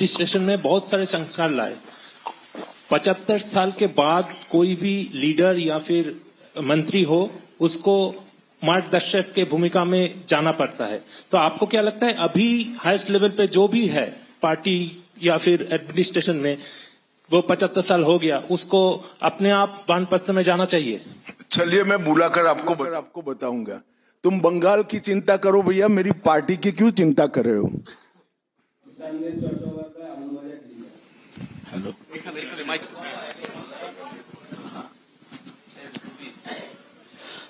Administration में बहुत सारे संस्कार लाए। 75 साल के बाद कोई भी लीडर या फिर मंत्री हो, उसको मार्गदर्शक के भूमिका में जाना पड़ता है। तो आपको क्या लगता है अभी हाईएस्ट लेवल पे जो भी है पार्टी या फिर एडमिनिस्ट्रेशन में, वो 75 साल हो गया, उसको अपने आप वानप्रस्थ में जाना चाहिए? चलिए मैं बुलाकर आपको बताऊंगा। तुम बंगाल की चिंता करो भैया, मेरी पार्टी की क्यों चिंता कर रहे हो? Hello,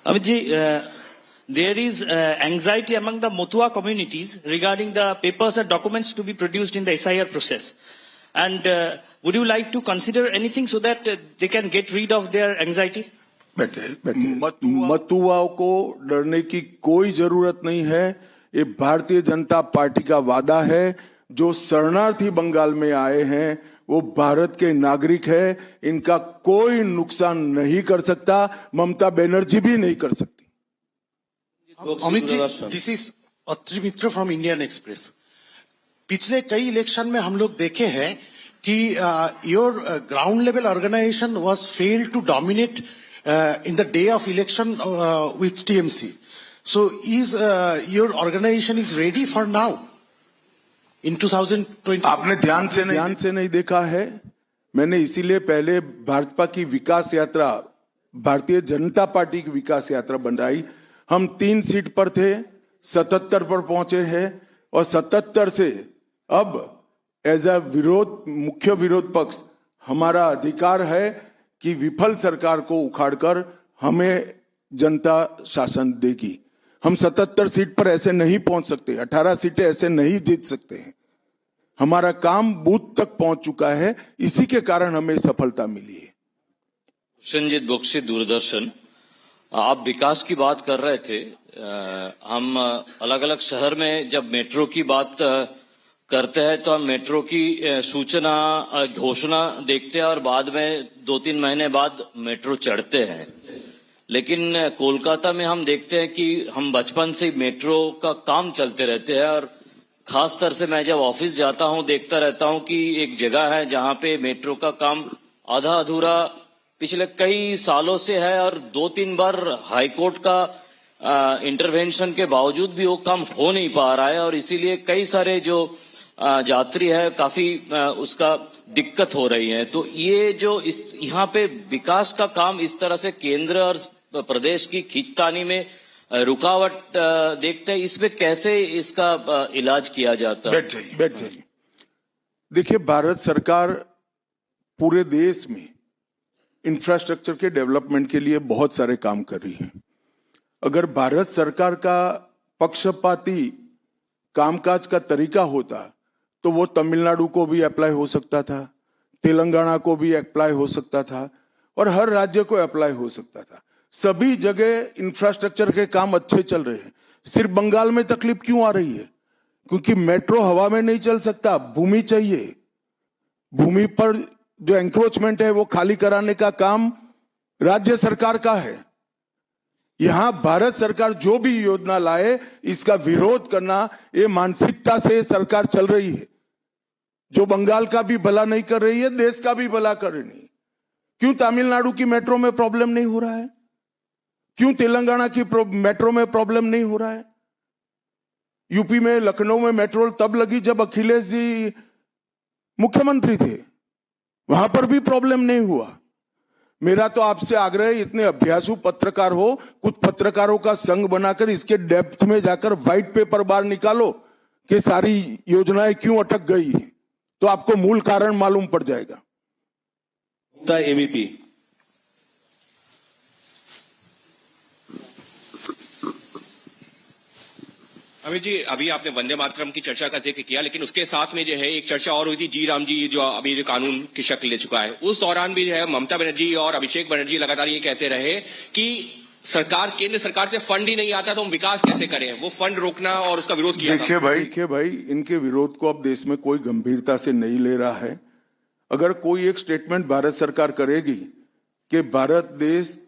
Amit ji, there is anxiety among the Motua communities regarding the papers and documents to be produced in the SIR process. And would you like to consider anything so that they can get rid of their anxiety? मतुआओं को डरने की कोई जरूरत नहीं है। ये Bharatiya Janata party का वादा है। जो शरणार्थी बंगाल में आए हैं वो भारत के नागरिक है, इनका कोई नुकसान नहीं कर सकता, ममता बनर्जी भी नहीं कर सकती। Amit ji, this is Atri Mitra from Indian Express. पिछले कई इलेक्शन में हम लोग देखे हैं कि your ground level organisation was failed to dominate in the day of election with TMC. So is your organization is ready for now in 2020? आपने ध्यान से नहीं देखा है। मैंने इसीलिए पहले भाजपा की विकास यात्रा, भारतीय जनता पार्टी की विकास यात्रा बनाई। हम 3 सीट पर थे, 77 पर पहुंचे हैं और 77 से अब एज अ मुख्य विरोध पक्ष हमारा अधिकार है कि विफल सरकार को उखाड़कर हमें जनता शासन देगी। हम 77 सीट पर ऐसे नहीं पहुंच सकते, 18 सीटें ऐसे नहीं जीत सकते हैं। हमारा काम बूथ तक पहुंच चुका है, इसी के कारण हमें सफलता मिली है। संजीत बख्शी, दूरदर्शन। आप विकास की बात कर रहे थे। हम अलग अलग शहर में जब मेट्रो की बात करते हैं तो हम मेट्रो की सूचना घोषणा देखते हैं और बाद में 2-3 महीने बाद मेट्रो चढ़ते हैं। लेकिन कोलकाता में हम देखते हैं कि हम बचपन से मेट्रो का काम चलते रहते हैं और खास तौर से मैं जब ऑफिस जाता हूं देखता रहता हूं कि एक जगह है जहां पे मेट्रो का काम आधा अधूरा पिछले कई सालों से है और 2-3 बार हाईकोर्ट का इंटरवेंशन के बावजूद भी वो काम हो नहीं पा रहा है और इसीलिए कई सारे जो यात्री है काफी उसका दिक्कत हो रही है। तो ये जो यहाँ पे विकास का काम इस तरह से केंद्र और प्रदेश की खींचतानी में रुकावट देखते हैं, इसमें कैसे इसका इलाज किया जाता है? बैठ जाइए। देखिए, भारत सरकार पूरे देश में इंफ्रास्ट्रक्चर के डेवलपमेंट के लिए बहुत सारे काम कर रही है। अगर भारत सरकार का पक्षपाती कामकाज का तरीका होता तो वो तमिलनाडु को भी अप्लाई हो सकता था, तेलंगाना को भी अप्लाई हो सकता था और हर राज्य को अप्लाई हो सकता था। सभी जगह इंफ्रास्ट्रक्चर के काम अच्छे चल रहे हैं। सिर्फ बंगाल में तकलीफ क्यों आ रही है? क्योंकि मेट्रो हवा में नहीं चल सकता, भूमि चाहिए। भूमि पर जो एंक्रोचमेंट है वो खाली कराने का काम राज्य सरकार का है। यहां भारत सरकार जो भी योजना लाए इसका विरोध करना, ये मानसिकता से सरकार चल रही है, जो बंगाल का भी भला नहीं कर रही है, देश का भी भला कर रही है। क्यों तमिलनाडु की मेट्रो में प्रॉब्लम नहीं हो रहा है? क्यों तेलंगाना की मेट्रो में प्रॉब्लम नहीं हो रहा है? यूपी में लखनऊ में मेट्रो तब लगी जब अखिलेश जी मुख्यमंत्री थे, वहां पर भी प्रॉब्लम नहीं हुआ। मेरा तो आपसे आग्रह है, इतने अभ्यासु पत्रकार हो, कुछ पत्रकारों का संघ बनाकर इसके डेप्थ में जाकर व्हाइट पेपर बाहर निकालो कि सारी योजनाएं क्यों अटक गई है, तो आपको मूल कारण मालूम पड़ जाएगा। एबीपी। अमित जी, अभी आपने वंदे मातरम की चर्चा का जिक्र किया, लेकिन उसके साथ में जो है एक चर्चा और हुई थी, जी राम जी जो अभी जो कानून की शक्ल ले चुका है, उस दौरान भी जो है ममता बनर्जी और अभिषेक बनर्जी लगातार ये कहते रहे कि सरकार, केंद्र सरकार से फंड ही नहीं आता तो हम विकास कैसे करें, वो फंड रोकना और उसका विरोध किया। देखिए भाई, इनके विरोध को अब देश में कोई गंभीरता से नहीं ले रहा है। अगर कोई एक स्टेटमेंट भारत सरकार करेगी कि भारत देश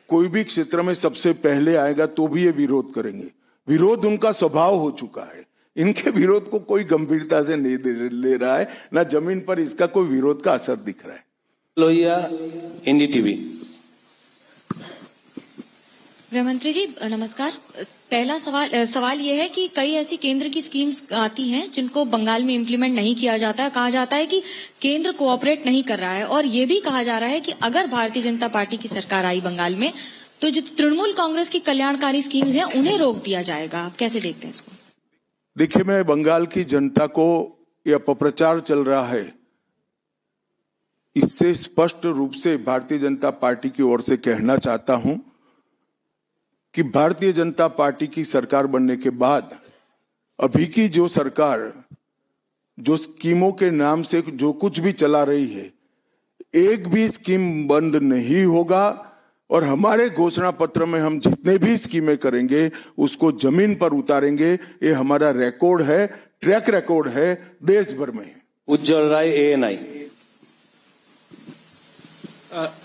कोई भी क्षेत्र में सबसे पहले आएगा तो भी ये विरोध करेंगे। विरोध उनका स्वभाव हो चुका है। इनके विरोध को कोई गंभीरता से नहीं ले रहा है, ना जमीन पर इसका कोई विरोध का असर दिख रहा है। लोहिया, एनडीटीवी। गृहमंत्री जी नमस्कार। पहला सवाल ये है कि कई ऐसी केंद्र की स्कीम्स आती हैं जिनको बंगाल में इम्प्लीमेंट नहीं किया जाता है। कहा जाता है कि केंद्र कोऑपरेट नहीं कर रहा है, और ये भी कहा जा रहा है कि अगर भारतीय जनता पार्टी की सरकार आई बंगाल में तो जो तृणमूल कांग्रेस की कल्याणकारी स्कीम्स हैं उन्हें रोक दिया जाएगा। आप कैसे देखते हैं इसको? देखिए, मैं बंगाल की जनता को यह अपप्रचार चल रहा है, इससे स्पष्ट रूप से भारतीय जनता पार्टी की ओर से कहना चाहता हूं कि भारतीय जनता पार्टी की सरकार बनने के बाद अभी की जो सरकार जो स्कीमों के नाम से जो कुछ भी चला रही है, एक भी स्कीम बंद नहीं होगा, और हमारे घोषणा पत्र में हम जितने भी स्कीमें करेंगे उसको जमीन पर उतारेंगे। ये हमारा रिकॉर्ड है, ट्रैक रिकॉर्ड है देश भर में। उज्जवल राय, एएनआई।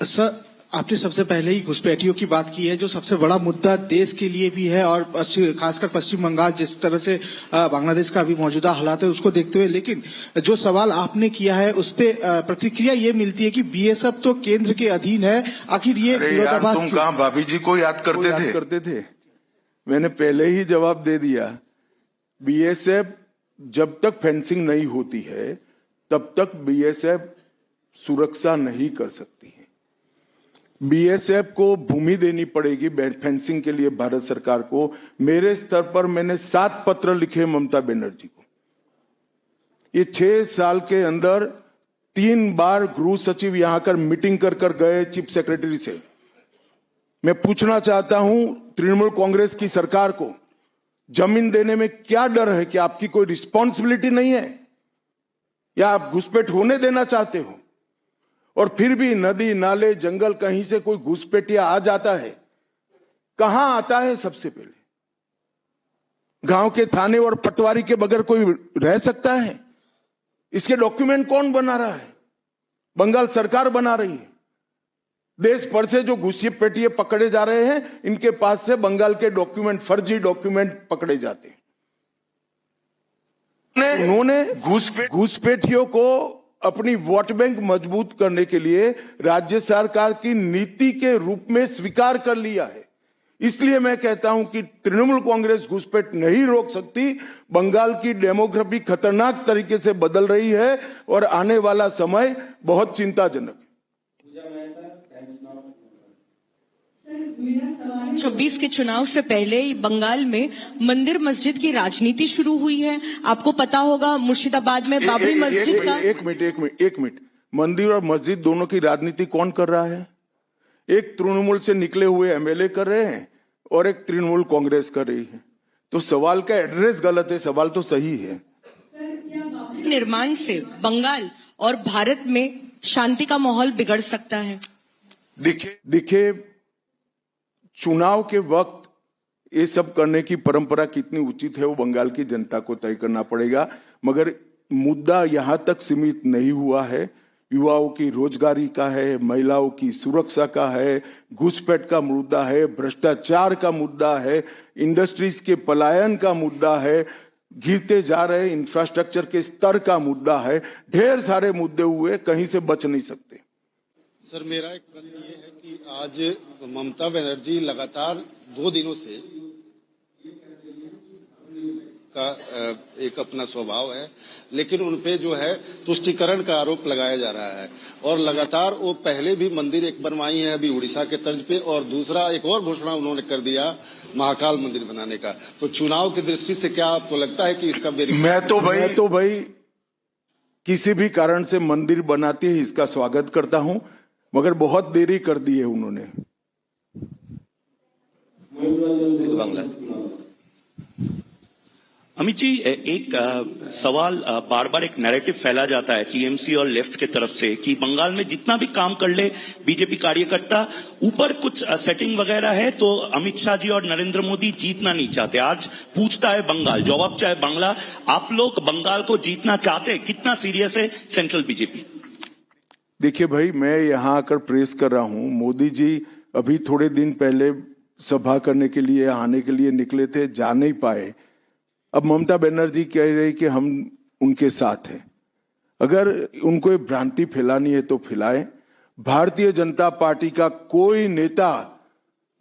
सर, आपने सबसे पहले ही घुसपैठियों की बात की है, जो सबसे बड़ा मुद्दा देश के लिए भी है, और खासकर पश्चिम बंगाल जिस तरह से बांग्लादेश का अभी मौजूदा हालात है उसको देखते हुए। लेकिन जो सवाल आपने किया है उस पे प्रतिक्रिया ये मिलती है कि बीएसएफ तो केंद्र के अधीन है, आखिर ये विरोधाभास। तुम कहाँ भाभी जी को याद करते थे? मैंने पहले ही जवाब दे दिया। बीएसएफ जब तक फेंसिंग नहीं होती है तब तक बीएसएफ सुरक्षा नहीं कर सकती है। बीएसएफ को भूमि देनी पड़ेगी फेंसिंग के लिए भारत सरकार को। मेरे स्तर पर मैंने 7 पत्र लिखे ममता बनर्जी को। ये 6 साल के अंदर 3 बार गृह सचिव यहां कर मीटिंग कर गए चीफ सेक्रेटरी से। मैं पूछना चाहता हूं तृणमूल कांग्रेस की सरकार को, जमीन देने में क्या डर है? कि आपकी कोई रिस्पॉन्सिबिलिटी नहीं है, या आप घुसपैठ होने देना चाहते हो? और फिर भी नदी नाले जंगल कहीं से कोई घुसपैठिया आ जाता है, कहां आता है? सबसे पहले गांव के थाने और पटवारी के बगैर कोई रह सकता है? इसके डॉक्यूमेंट कौन बना रहा है? बंगाल सरकार बना रही है। देश भर से जो घुसपैठिए पकड़े जा रहे हैं, इनके पास से बंगाल के डॉक्यूमेंट, फर्जी डॉक्यूमेंट पकड़े जाते हैं। उन्होंने घुसपैठियों को अपनी वोट बैंक मजबूत करने के लिए राज्य सरकार की नीति के रूप में स्वीकार कर लिया है। इसलिए मैं कहता हूं कि तृणमूल कांग्रेस घुसपैठ नहीं रोक सकती। बंगाल की डेमोग्राफी खतरनाक तरीके से बदल रही है और आने वाला समय बहुत चिंताजनक है। 26 के चुनाव से पहले बंगाल में मंदिर मस्जिद की राजनीति शुरू हुई है। आपको पता होगा मुर्शिदाबाद में बाबरी मस्जिद का। एक मिनट, मंदिर और मस्जिद दोनों की राजनीति कौन कर रहा है? एक तृणमूल से निकले हुए एमएलए कर रहे हैं और एक तृणमूल कांग्रेस कर रही है। तो सवाल का एड्रेस गलत है, सवाल तो सही है। निर्माण से बंगाल और भारत में शांति का माहौल बिगड़ सकता है। देखिए, चुनाव के वक्त ये सब करने की परंपरा कितनी उचित है वो बंगाल की जनता को तय करना पड़ेगा, मगर मुद्दा यहां तक सीमित नहीं हुआ है। युवाओं की रोजगारी का है, महिलाओं की सुरक्षा का है, घुसपैठ का मुद्दा है, भ्रष्टाचार का मुद्दा है, इंडस्ट्रीज के पलायन का मुद्दा है, गिरते जा रहे इंफ्रास्ट्रक्चर के स्तर का मुद्दा है। ढेर सारे मुद्दे हुए, कहीं से बच नहीं सकते। सर, मेरा एक प्रश्न ये है कि आज ममता बनर्जी लगातार 2 दिनों से का एक अपना स्वभाव है, लेकिन उनपे जो है तुष्टीकरण का आरोप लगाया जा रहा है, और लगातार वो पहले भी मंदिर एक बनवाई है अभी उड़ीसा के तर्ज पे, और दूसरा एक और घोषणा उन्होंने कर दिया महाकाल मंदिर बनाने का। तो चुनाव की दृष्टि से क्या आपको लगता है कि इसका मैं तो भाई किसी भी कारण से मंदिर बनाती है इसका स्वागत करता हूं, मगर बहुत देरी कर दी है उन्होंने। अमित जी, एक सवाल बार बार एक नैरेटिव फैला जाता है टीएमसी और लेफ्ट के तरफ से कि बंगाल में जितना भी काम कर ले बीजेपी कार्यकर्ता, ऊपर कुछ सेटिंग वगैरह है तो अमित शाह जी और नरेंद्र मोदी जीतना नहीं चाहते। आज पूछता है बंगाल, जवाब चाहे बांग्ला, आप लोग बंगाल को जीतना चाहते हैं? कितना सीरियस है सेंट्रल बीजेपी? देखिए भाई, मैं यहां आकर प्रेस कर रहा हूं। मोदी जी अभी थोड़े दिन पहले सभा करने के लिए आने के लिए निकले थे, जा नहीं पाए। अब ममता बनर्जी कह रही कि हम उनके साथ हैं। अगर उनको ये भ्रांति फैलानी है तो फैलाएं। भारतीय जनता पार्टी का कोई नेता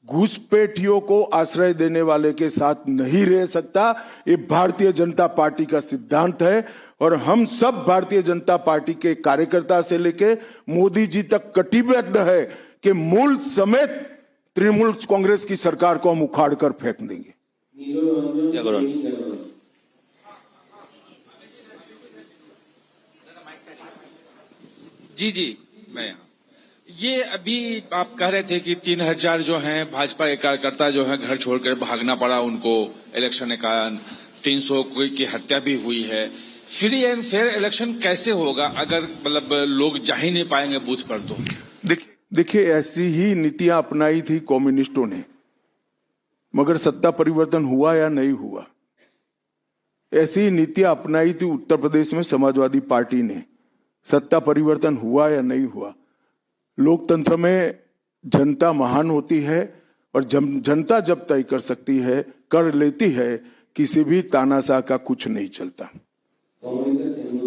घुसपैठियों को आश्रय देने वाले के साथ नहीं रह सकता। ये भारतीय जनता पार्टी का सिद्धांत है और हम सब भारतीय जनता पार्टी के कार्यकर्ता से लेके मोदी जी तक कटिबद्ध है कि मूल समेत तृणमूल कांग्रेस की सरकार को हम उखाड़ कर फेंक देंगे। जी मैं यहाँ ये अभी आप कह रहे थे कि 3000 जो हैं भाजपा के कार्यकर्ता जो हैं घर छोड़कर भागना पड़ा उनको इलेक्शन के कारण। 300 की हत्या भी हुई है। फ्री एंड फेयर इलेक्शन कैसे होगा अगर मतलब लोग जा ही नहीं पाएंगे बूथ पर? तो देखिए ऐसी ही नीतियां अपनाई थी कम्युनिस्टों ने, मगर सत्ता परिवर्तन हुआ या नहीं हुआ। ऐसी ही नीतियां अपनाई थी उत्तर प्रदेश में समाजवादी पार्टी ने, सत्ता परिवर्तन हुआ या नहीं हुआ। लोकतंत्र में जनता महान होती है और जनता जब तय कर सकती है, कर लेती है, किसी भी तानाशाह का कुछ नहीं चलता।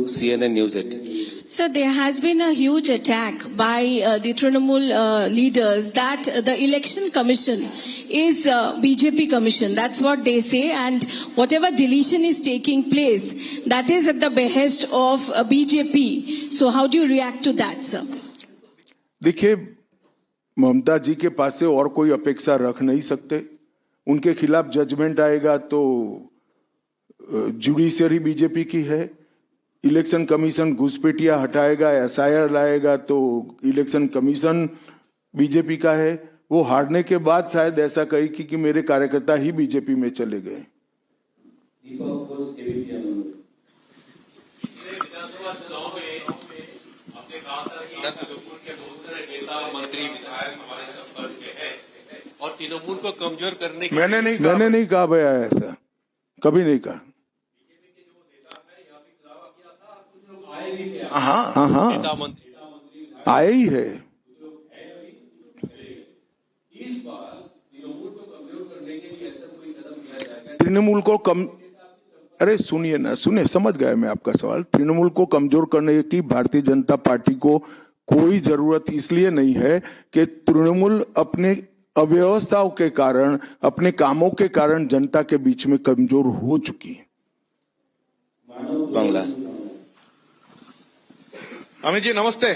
CNN News 18. Sir, there has been a huge attack by the Trinamool leaders that the election commission is BJP commission. That's what they say, and whatever deletion is taking place, that is at the behest of BJP. So how do you react to that, sir? देखिए, ममता जी के पास से और कोई अपेक्षा रख नहीं सकते। उनके खिलाफ जजमेंट आएगा तो जुडिशरी बीजेपी की है, इलेक्शन कमीशन घुसपैठिया हटाएगा, SIR लाएगा तो इलेक्शन कमीशन बीजेपी का है। वो हारने के बाद शायद ऐसा कही कि मेरे कार्यकर्ता ही बीजेपी में चले गए। मंत्री विधायक हमारे संपर्क में है और तृणमूल को कमजोर करने के मैंने नहीं कहा भैया, ऐसा कभी नहीं कहा। हाँ आए ही है। तृणमूल को कम अरे सुनिए ना, समझ गया मैं आपका सवाल। तृणमूल को कमजोर करने की भारतीय जनता पार्टी को कोई जरूरत इसलिए नहीं है कि तृणमूल अपने अव्यवस्थाओं के कारण, अपने कामों के कारण जनता के बीच में कमजोर हो चुकी है। बांग्ला अमित जी नमस्ते।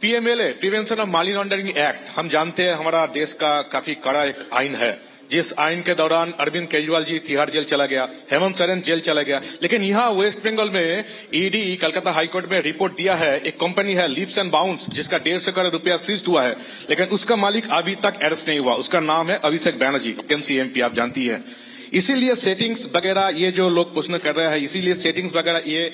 PMLA prevention of money laundering act हम जानते हैं हमारा देश का काफी कड़ा एक आइन है, जिस आइन के दौरान अरविंद केजरीवाल जी तिहाड़ जेल चला गया, हेमंत सोरेन जेल चला गया। लेकिन यहाँ वेस्ट बंगाल में ED कलकत्ता हाईकोर्ट में रिपोर्ट दिया है, एक कंपनी है लीप्स एंड बाउंड्स जिसका 150 करोड़ रुपया सीज्ड हुआ है, लेकिन उसका मालिक अभी तक अरेस्ट नहीं हुआ। उसका नाम है अभिषेक बनर्जी, NCMP आप जानती है। इसीलिए सेटिंग्स वगैरह ये जो लोग प्रश्न कर रहे हैं, इसीलिए सेटिंग्स वगैरह ये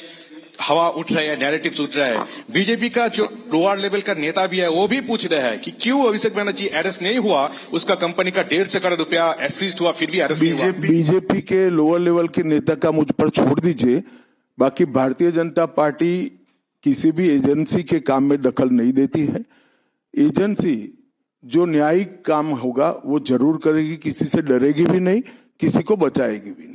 हवा उठ रहे हैं, नैरेटिव्स उठ रहे हैं। बीजेपी का जो लोअर लेवल का नेता भी है वो भी पूछ रहे हैं कि क्यों अभिषेक बनर्जी अरेस्ट नहीं हुआ, उसका कंपनी का 150 करोड़ रुपया सीज्ड हुआ फिर भी अरेस्ट नहीं हुआ। बीजेपी के लोअर लेवल के नेता का मुझ पर छोड़ दीजिए, बाकी भारतीय जनता पार्टी किसी भी एजेंसी के काम में दखल नहीं देती है। एजेंसी जो न्यायिक काम होगा वो जरूर करेगी, किसी से डरेगी भी नहीं, किसी को बचाएगी भी नहीं।